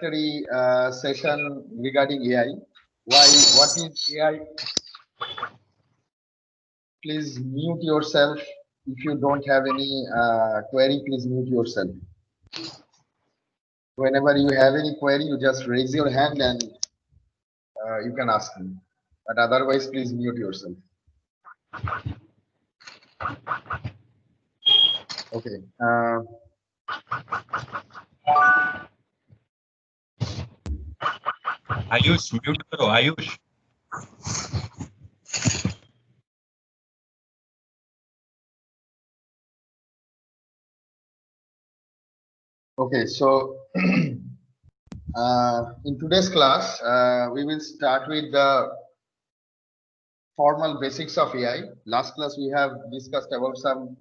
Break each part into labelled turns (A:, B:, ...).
A: introductory session regarding AI. What is AI? Please mute yourself. If you don't have any query, please mute yourself. Whenever you have any query, you just raise your hand and you can ask me. But otherwise, please mute yourself. Okay.
B: Ayush mute करो Ayush
A: Okay, so in today's class, we will start with the formal basics of AI. Last class, we have discussed about some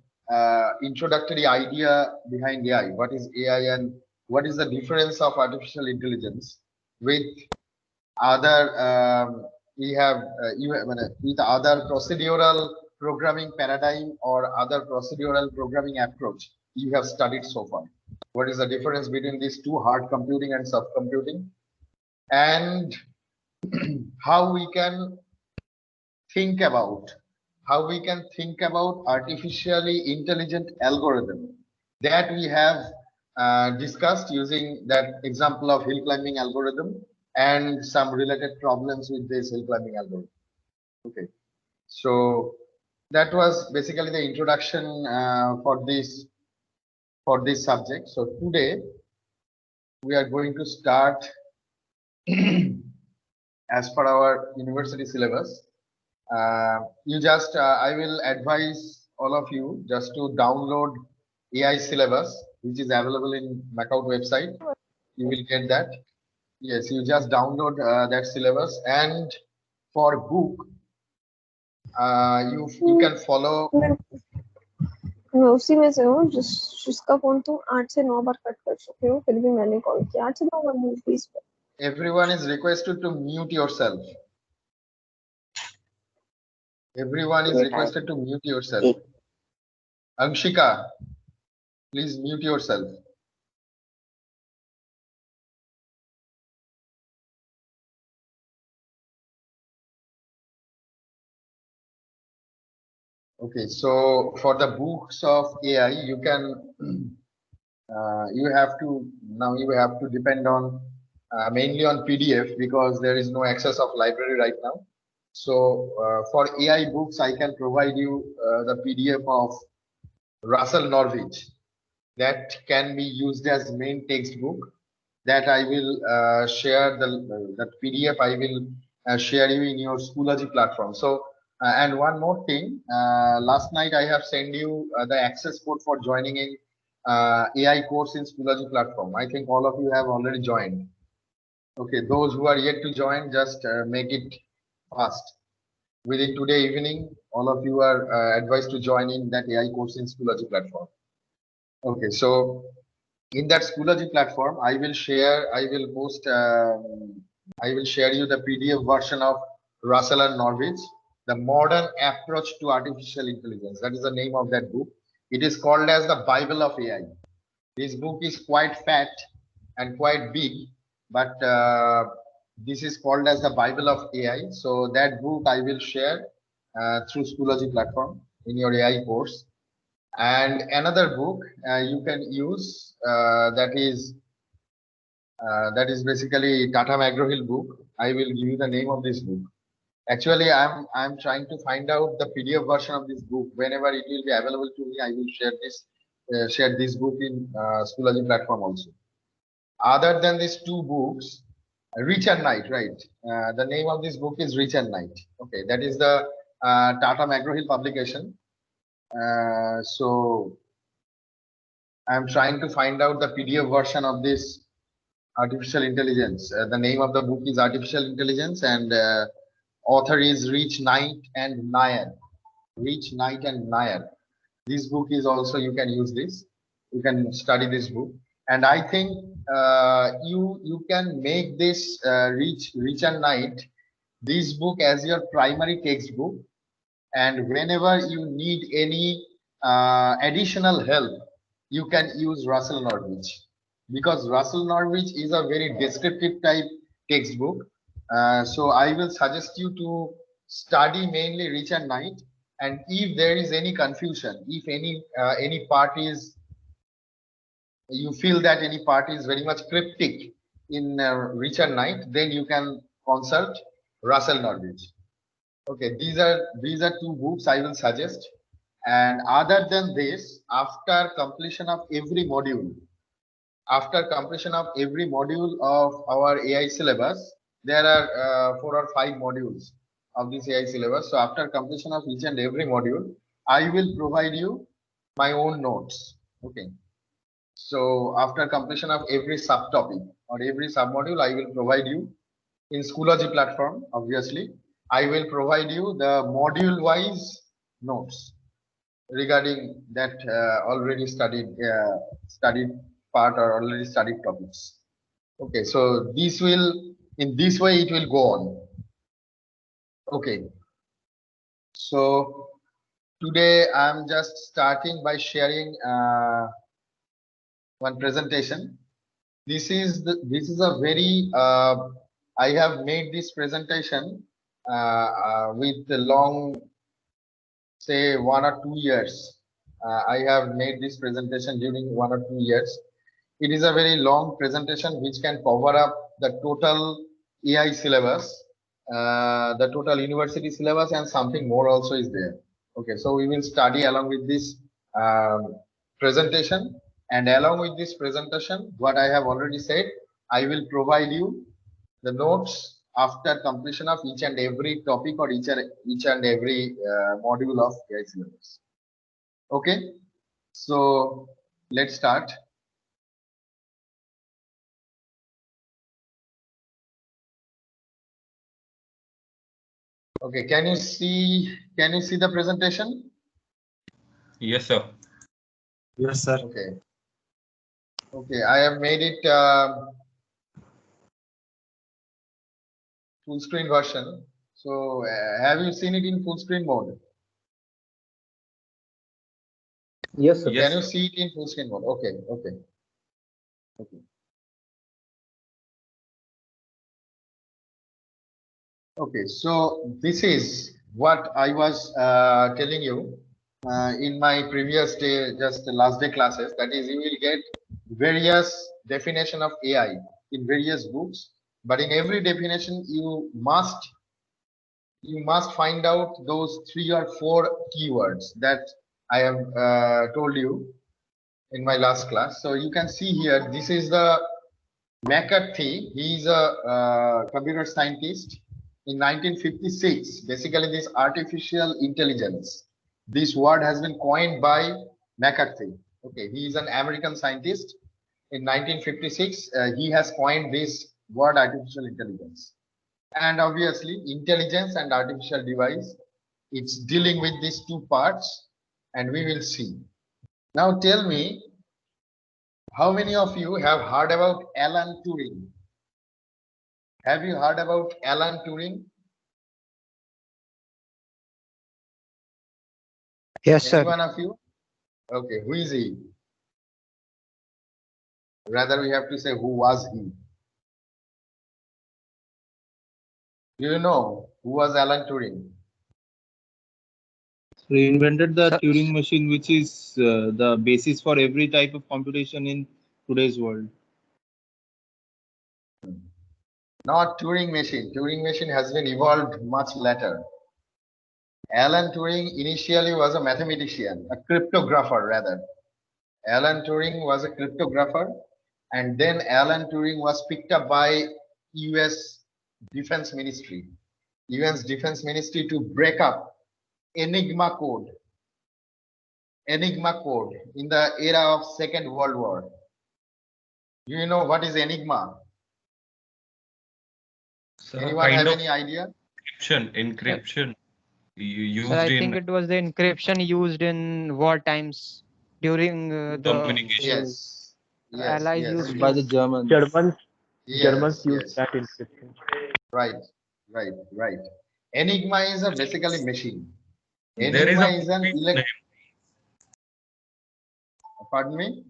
A: introductory idea behind AI. What is AI and what is the difference of artificial intelligence with other with other procedural programming paradigm or other procedural programming approach you have studied so far. What is the difference between these two, hard computing and subcomputing, and how we can think about artificially intelligent algorithm that we have discussed using that example of hill climbing algorithm and some related problems with this hill climbing algorithm. Okay, so that was basically the introduction for this subject. So today we are going to start as per our university syllabus. I will advise all of you just to download AI syllabus, which is available in Macaut website. You will get that. Yes, you just download that syllabus, and for book, you can follow.
C: मैं उसी में से हूँ जिसका phone तुम 8 से 9 बार cut कर चुके हो, फिर भी मैंने कॉल किया 8 से 9 बार move please.
A: Everyone is requested to mute yourself. Everyone is requested to mute yourself. Anshika, please mute yourself. Okay, so for the books of AI, you can you have to depend on mainly on PDF because there is no access of library right now. So for AI books, I can provide you the PDF of Russell Norwich that can be used as main textbook. That I will share that PDF. I will share you in your Schoology platform. So and one more thing, last night I have sent you the access code for joining in AI course in Schoology platform. I think all of you have already joined. Okay, those who are yet to join, just make it fast. Within today evening, all of you are advised to join in that AI course in Schoology platform. Okay, so in that Schoology platform, I will share you the PDF version of Russell and Norwich, The Modern Approach to Artificial Intelligence. That is the name of that book. It is called as the Bible of AI. This book is quite fat and quite big, but this is called as the Bible of AI. So that book I will share through Schoology platform in your AI course. And another book you can use that is basically Tata McGraw-Hill book. I will give you the name of this book. Actually, I'm trying to find out the PDF version of this book. Whenever it will be available to me, I will share this book in Schoology platform also. Other than these two books, Rich and Knight, right? The name of this book is Rich and Knight. Okay, that is the Tata McGraw-Hill publication. So I'm trying to find out the PDF version of this artificial intelligence. The name of the book is Artificial Intelligence, and author is Rich, Knight and Nair. Rich, Knight and Nair. This book is also, you can use this. You can study this book, and I think you can make this Rich and Knight, this book as your primary textbook, and whenever you need any additional help, you can use Russell Norwich. because Russell Norwich is a very descriptive type textbook. So I will suggest you to study mainly Rich and Knight. And if there is any confusion, if any part is, you feel that any part is very much cryptic in Rich and Knight, then you can consult Russell Norwich. Okay, these are two books I will suggest. And other than this, after completion of every module of our AI syllabus, there are 4 or 5 modules of this AI syllabus. So after completion of each and every module, I will provide you my own notes. Okay. So after completion of every subtopic or every submodule, I will provide you in Schoology platform, obviously. I will provide you the module-wise notes regarding that already studied part or already studied topics. Okay, so in this way it will go on. Okay, so today I'm just starting by sharing one presentation. This is a very I have made this presentation with the long, say 1 or 2 years. I have made this presentation during 1 or 2 years. It is a very long presentation which can cover up the total AI syllabus, the total university syllabus, and something more also is there. Okay, so we will study along with this presentation, and along with this presentation, what I have already said, I will provide you the notes after completion of each and every topic or each and every module of AI syllabus. Okay, so let's start. Okay, can you see the presentation?
B: Yes, sir.
D: Yes, sir.
A: Okay. Okay, I have made it full screen version. So have you seen it in full screen mode?
D: Yes, sir.
B: Yes,
A: Can you
B: sir.
A: see it in full screen mode? Okay, okay. Okay. Okay, so this is what I was telling you in my previous day, just the last day classes. That is, you will get various definition of AI in various books, but in every definition you must find out those 3 or 4 keywords that I have told you in my last class. So you can see here, this is the McCarthy. He is a computer scientist. In 1956, basically this artificial intelligence, this word has been coined by McCarthy. Okay, he is an American scientist. In 1956, he has coined this word artificial intelligence. And obviously, intelligence and artificial device, it's dealing with these 2 parts, and we will see. Now tell me, how many of you have heard about Alan Turing? Have you heard about Alan Turing?
D: Yes,
A: Any
D: sir.
A: one of you? Okay, who is he? Rather, we have to say, who was he? Do you know who was Alan Turing?
E: He invented the
D: Sir-
E: Turing machine, which is the basis for every type of computation in today's world.
A: Not Turing machine. Turing machine has been evolved much later. Alan Turing initially was a mathematician, a cryptographer rather. Alan Turing was a cryptographer, and then Alan Turing was picked up by US Defense Ministry. US Defense Ministry to break up Enigma code in the era of Second World War. Do you know what is Enigma?
B: Sir,
A: Anyone
B: kind
A: have
B: of
A: any idea?
B: encryption used
D: Sir, I
B: in
D: think it was the encryption used in war times during the
B: communication.
A: Yes. Yes.
D: Allies
A: Yes.
D: used
E: By
D: to.
E: the Germans.
A: Germans
F: used
A: yes.
F: that encryption.
A: Right. Enigma is a basically machine.
B: There is
A: Enigma
B: a
A: is an
B: movie name.
A: pardon me?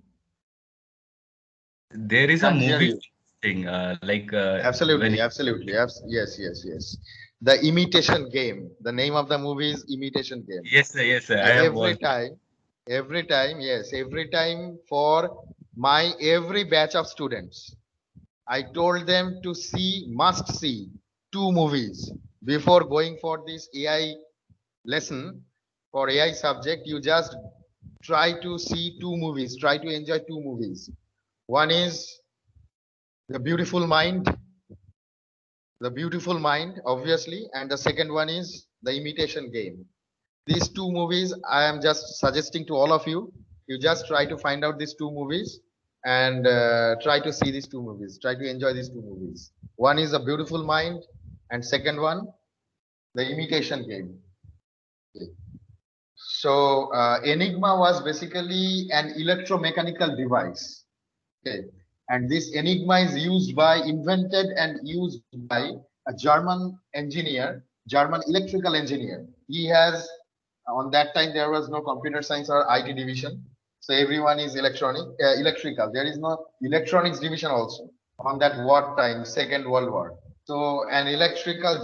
B: there is a
A: Can't hear
B: movie
A: you.
B: thing
A: Absolutely,
B: when
A: absolutely. Yes, yes, yes. The Imitation Game. The name of the movie is Imitation Game.
B: yes sir, I have watched.
A: Every time for my every batch of students, I told them to must see two movies before going for this AI lesson. For AI subject, you just try to see two movies, try to enjoy two movies. One is The Beautiful Mind, obviously, and the second one is The Imitation Game. These two movies I am just suggesting to all of you. You just try to find out these two movies and try to see these two movies. Try to enjoy these two movies. One is A Beautiful Mind, and second one, The Imitation Game. Okay. So Enigma was basically an electromechanical device. Okay. And this Enigma is invented and used by a German engineer, German electrical engineer. He has, on that time, there was no computer science or IT division. So everyone is electrical. There is no electronics division also on that war time, Second World War. So an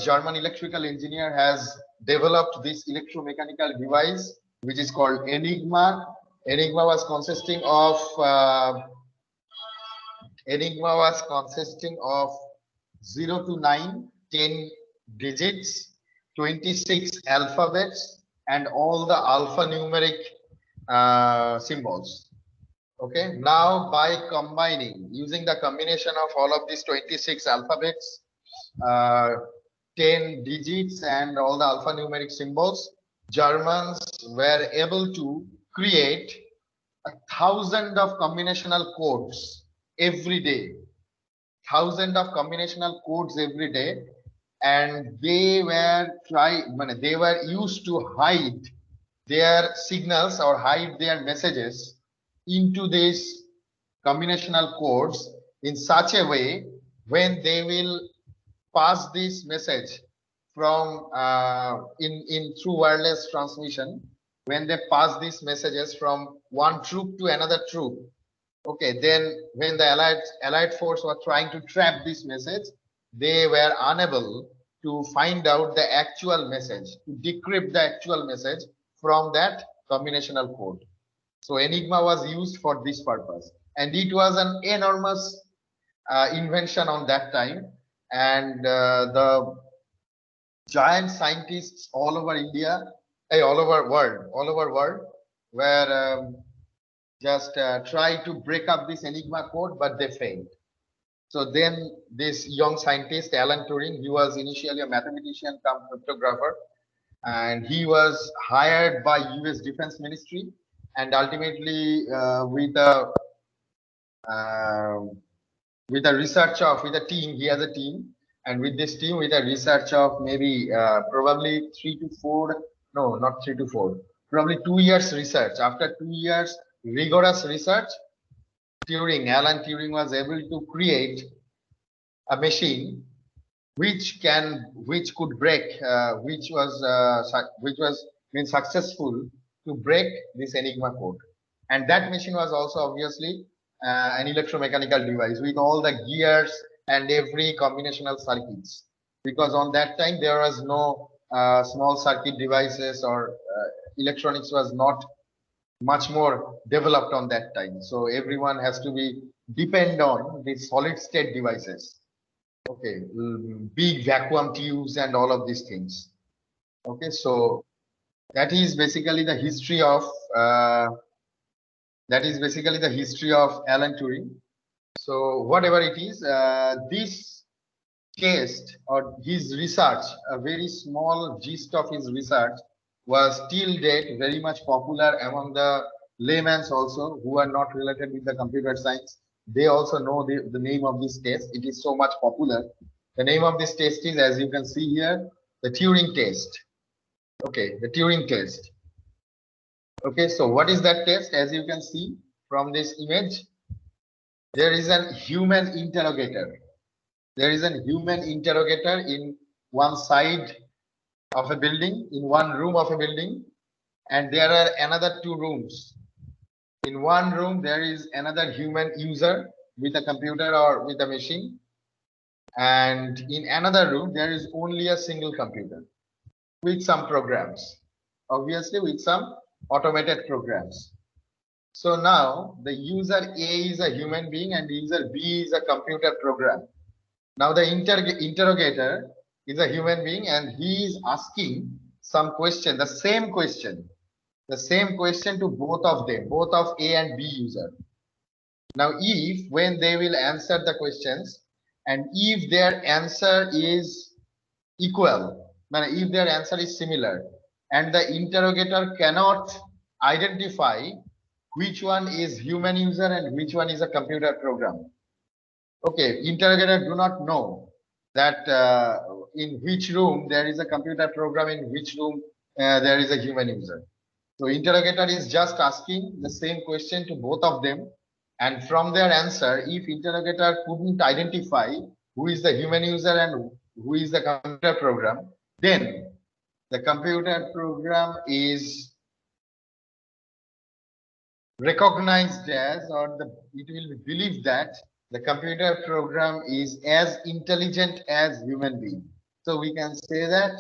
A: German electrical engineer has developed this electromechanical device, which is called Enigma. Enigma was consisting of 0 to 9, 10 digits, 26 alphabets, and all the alphanumeric symbols. Okay, now by using the combination of all of these 26 alphabets, 10 digits, and all the alphanumeric symbols, Germans were able to create 1,000 of combinational codes every day. 1,000 of combinational codes every day, and they were used to hide their signals or hide their messages into these combinational codes in such a way when they will pass this message from in through wireless transmission, when they pass these messages from one troop to another troop. Okay, then when the allied force were trying to trap this message, they were unable to find out the actual message, to decrypt the actual message from that combinational code. So Enigma was used for this purpose, and it was an enormous invention on that time. And the giant scientists all over India, all over world, were just try to break up this Enigma code, but they failed. So then this young scientist, Alan Turing, he was initially a mathematician come cryptographer, and he was hired by US Defense Ministry, and ultimately with a team, he has a team, and with this team, with a research of maybe probably 3 to 4, no, not 3 to 4, probably 2 years research. After 2 years rigorous research, Alan Turing was able to create a machine which could break, which was been successful to break this Enigma code. And that machine was also obviously an electromechanical device with all the gears and every combinational circuits, because on that time there was no small circuit devices, or electronics was not much more developed on that time. So everyone has to depend on these solid state devices. Okay, big vacuum tubes and all of these things. Okay, so that is basically the history of Alan Turing. So whatever it is, this test or his research, a very small gist of his research, was till date very much popular among the laymen also, who are not related with the computer science. They also know the name of this test. It is so much popular. The name of this test is, as you can see here, the Turing test. Okay, the Turing test. Okay, so what is that test? As you can see from this image, there is a human interrogator. There is a human interrogator in one side of a building, in one room of a building, and there are another 2 rooms. In one room, there is another human user. with a computer or with a machine, and in another room there is only a single computer with some programs, obviously with some automated programs. So now the user A is a human being and user B is a computer program. Now the interrogator is a human being and he is asking some question, the same question to both of them, both of A and B user. Now if when they will answer the questions and if their answer is equal, if their answer is similar and the interrogator cannot identify which one is human user and which one is a computer program. Okay, interrogator do not know that in which room there is a computer program, in which room there is a human user. So interrogator is just asking the same question to both of them, and from their answer, if interrogator couldn't identify who is the human user and who is the computer program, then the computer program is recognized as, or it will be believed that the computer program is as intelligent as human being. So we can say that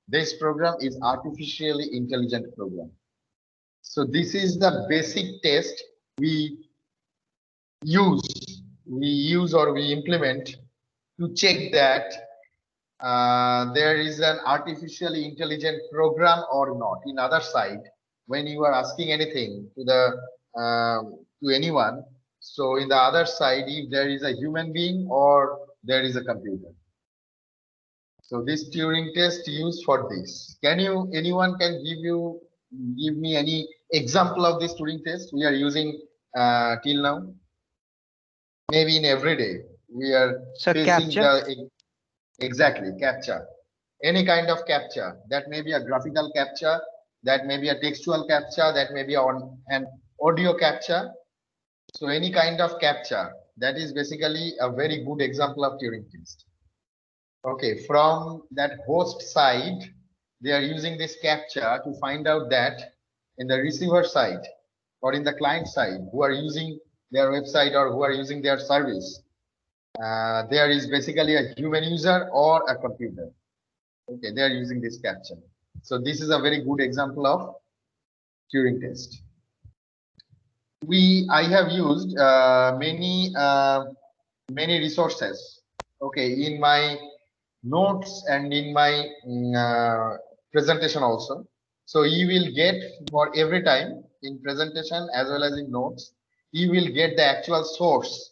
A: this program is artificially intelligent program. So this is the basic test we use or we implement to check that there is an artificially intelligent program or not. In other side, when you are asking anything to the to anyone, so in the other side, if there is a human being or there is a computer. So this Turing test used for this. Anyone can give me any example of this Turing test we are using till now? Maybe in every day we are
D: So
A: facing
D: CAPTCHA?
A: exactly CAPTCHA. Any kind of CAPTCHA. That may be a graphical CAPTCHA, that may be a textual CAPTCHA, that may be on an audio CAPTCHA. So any kind of CAPTCHA, that is basically a very good example of Turing test. Okay, from that host side, they are using this CAPTCHA to find out that in the receiver side or in the client side who are using their website or who are using their service, there is basically a human user or a computer. Okay, they are using this CAPTCHA. So this is a very good example of Turing test. I have used many resources. Okay, in my notes and in my presentation also. So you will get for every time in presentation as well as in notes, you will get the actual source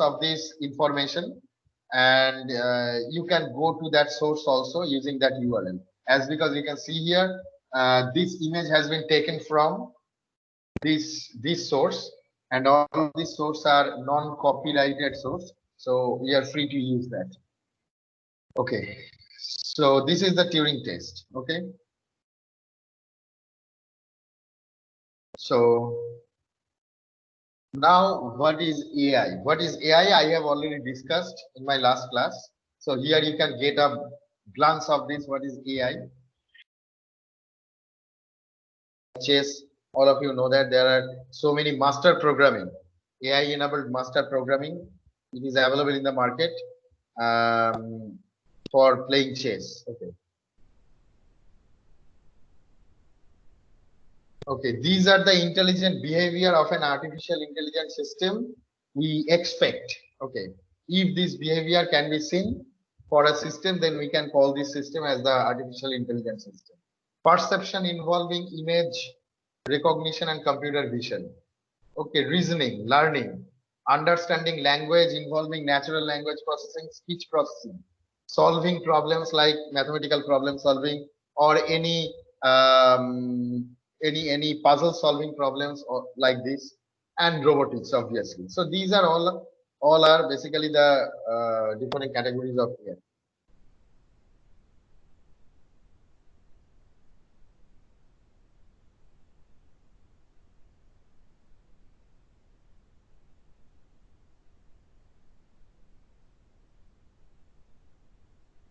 A: of this information, and you can go to that source also using that URL. As because you can see here, this image has been taken from this source, and all of these sources are non-copyrighted source, so we are free to use that. Okay, so this is the Turing test. Okay, so now what is AI? What is AI? I have already discussed in my last class. So here you can get a glance of this. What is AI? Chess, all of you know that there are so many master programming, AI enabled master programming. It is available in the market for playing chess. Okay. Okay, these are the intelligent behavior of an artificial intelligence system we expect. Okay, if this behavior can be seen for a system, then we can call this system as the artificial intelligence system. Perception involving image recognition and computer vision. Okay, reasoning, learning, understanding language involving natural language processing, speech processing, solving problems like mathematical problem solving or any puzzle solving problems or like this, and robotics obviously. So these are all are basically the different categories of AI.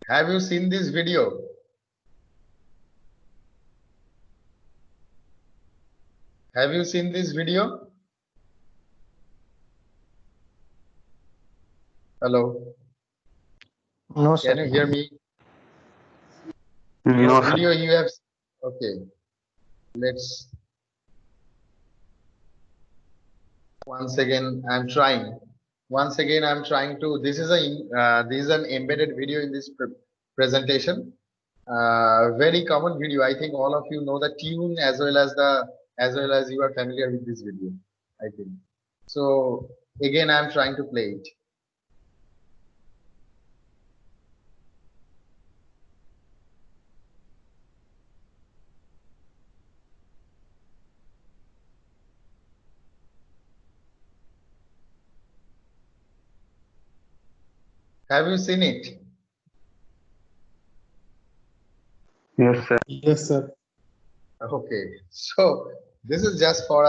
A: Have you seen this video? Have you seen this video? Hello,
D: No, sir.
A: can you hear me?
B: No, sir.
A: Video you have. Okay, let's. Once again, I'm trying. Once again, I'm trying to. This is an embedded video in this presentation. Very common video. I think all of you know the tune as well as you are familiar with this video. I think. So again, I'm trying to play it. Have you seen it?
B: Yes, sir.
F: Yes, sir.
A: Okay. So this is just for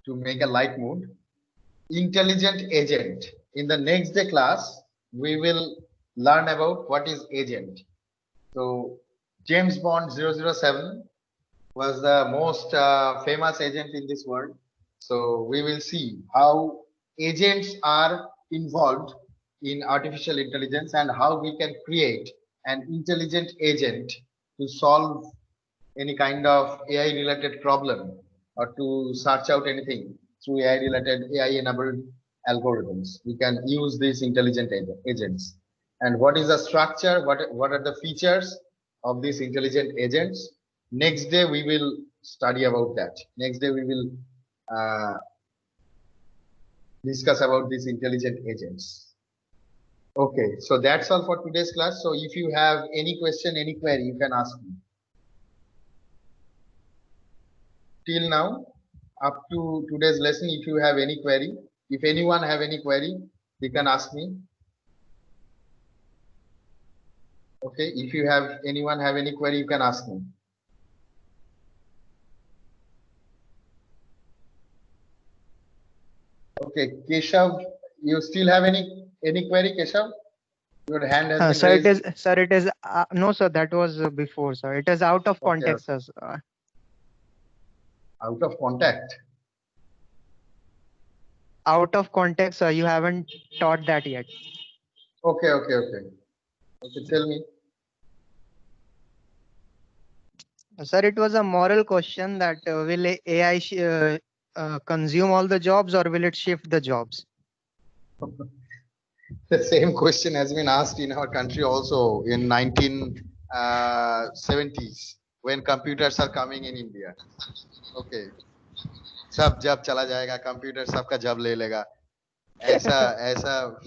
A: to make a light mood. Intelligent agent. In the next day class, we will learn about what is agent. So James Bond 007 was the most famous agent in this world. So we will see how agents are involved in artificial intelligence and how we can create an intelligent agent to solve any kind of AI related problem or to search out anything through AI related AI enabled algorithms. We can use these intelligent agents. And what is the structure? What are the features of these intelligent agents? Next day we will study about that. Next day we will discuss about these intelligent agents. Okay, so that's all for today's class. So if you have any question, any query, you can ask me. Till now, up to today's lesson, if you have any query, if anyone have any query, you can ask me. Okay, if you have anyone have any query, you can ask me. Okay, Keshav, you still have any query, Keshav? Your hand has been
D: Sir,
A: raised.
D: it is, no, sir, that was before, sir. It is out of
A: Okay,
D: context,
A: okay.
D: sir.
A: Out of contact.
D: Out of context, sir. You haven't taught that yet.
A: Okay, okay, okay. Okay, tell me.
D: Sir, it was a moral question that will AI consume all the jobs or will it shift the jobs?
A: The same question has been asked in our country also in 1970s when computers are coming in India. Okay. सब जब चला जाएगा computer सबका जब ले लेगा ऐसा ऐसा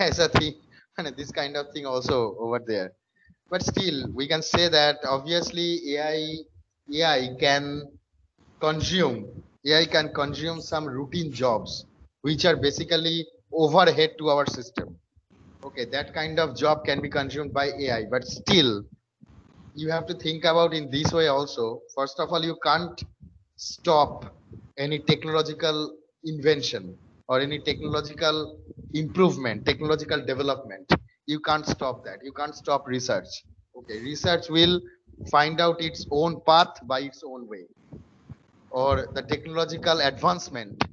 A: ऐसा thing and this kind of thing also over there. But still we can say that obviously AI can consume some routine jobs which are basically overhead to our system. Okay, that kind of job can be consumed by AI, but still you have to think about in this way also. First of all, you can't stop any technological invention or any technological improvement, technological development. You can't stop that. You can't stop research. Okay, research will find out its own path by its own way, or the technological advancement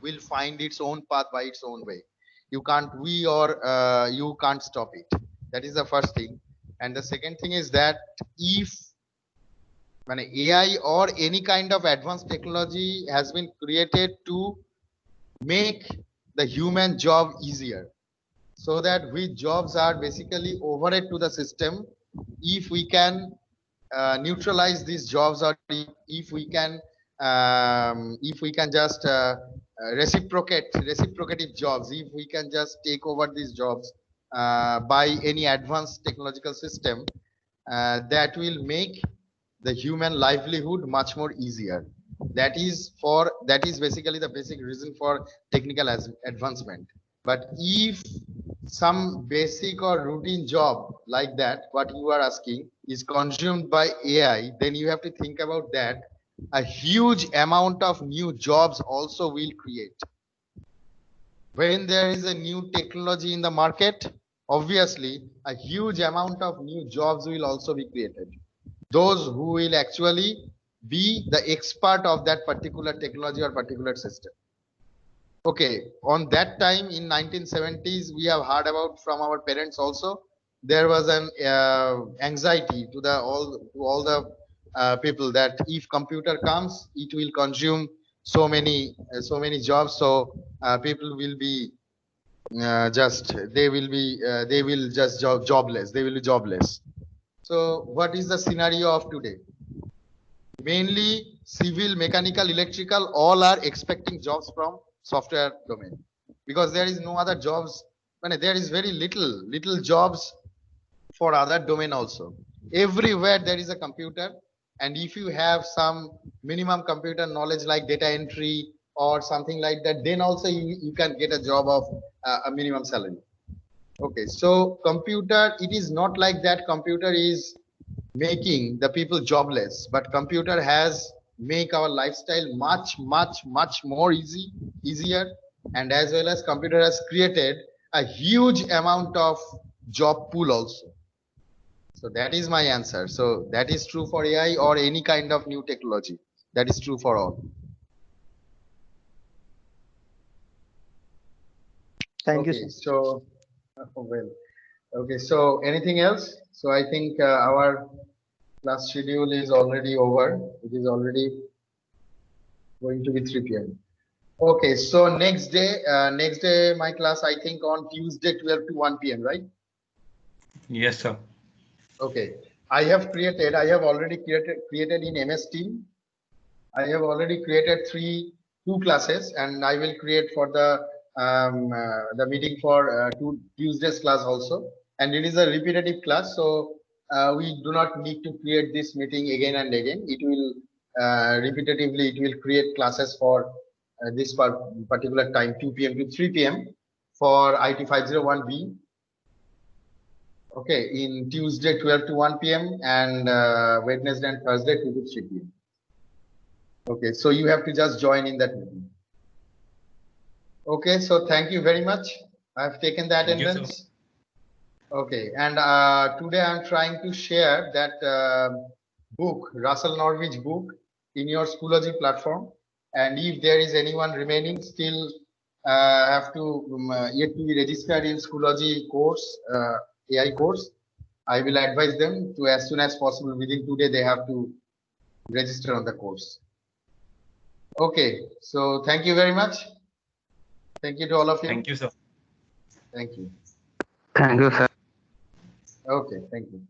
A: will find its own path by its own way. You can't you can't stop it. That is the first thing. And the second thing is that if when AI or any kind of advanced technology has been created to make the human job easier, so that which jobs are basically overhead to the system, if we can neutralize these jobs, or if we can just reciprocative jobs, if we can just take over these jobs by any advanced technological system, that will make the human livelihood much more easier. That is basically the basic reason for technical advancement. But if some basic or routine job like that, what you are asking, is consumed by AI, then you have to think about that a huge amount of new jobs also will create. When there is a new technology in the market, obviously a huge amount of new jobs will also be created. Those who will actually be the expert of that particular technology or particular system. Okay, on that time in 1970s, we have heard about from our parents also. There was an anxiety to all the people that if computer comes, it will consume so many jobs. So people will be they will just jobless. They will be jobless. So what is the scenario of today? Mainly civil, mechanical, electrical, all are expecting jobs from software domain because there is no other jobs. There is very little jobs for other domain also. Everywhere there is a computer, and if you have some minimum computer knowledge like data entry or something like that, then also you can get a job of a minimum salary. Okay, so computer, it is not like that computer is making the people jobless, but computer has make our lifestyle much more easier, and as well as computer has created a huge amount of job pool also. So that is my answer. So that is true for AI or any kind of new technology. That is true for all.
D: Thank you,
A: Okay,
D: sir.
A: so well, okay, so anything else? So I think our class schedule is already over. It is already going to be 3 p.m. Okay, so next day, my class, I think on Tuesday, 12 to 1 p.m., right?
B: Yes, sir.
A: Okay, I have already created in MS Team. I have already created two classes, and I will create for the meeting for Tuesday's class also. And it is a repetitive class, so we do not need to create this meeting again and again. It will repetitively it will create classes for this particular time, 2 p.m. to 3 p.m. for IT 501B. Okay, in Tuesday 12 to 1 p.m. and Wednesday and Thursday 2 to 3 p.m. Okay, so you have to just join in that meeting. Okay, so thank you very much. I've taken the
B: Thank you, sir.
A: attendance. Okay, and today I'm trying to share that book, Russell Norwich book, in your Schoology platform. And if there is anyone remaining still have to yet to be registered in Schoology course, AI course, I will advise them to as soon as possible within today they have to register on the course. Okay, so thank you very much. Thank you to all of you.
B: Thank you, sir.
A: Thank you.
B: Thank you, sir.
A: Okay, thank you.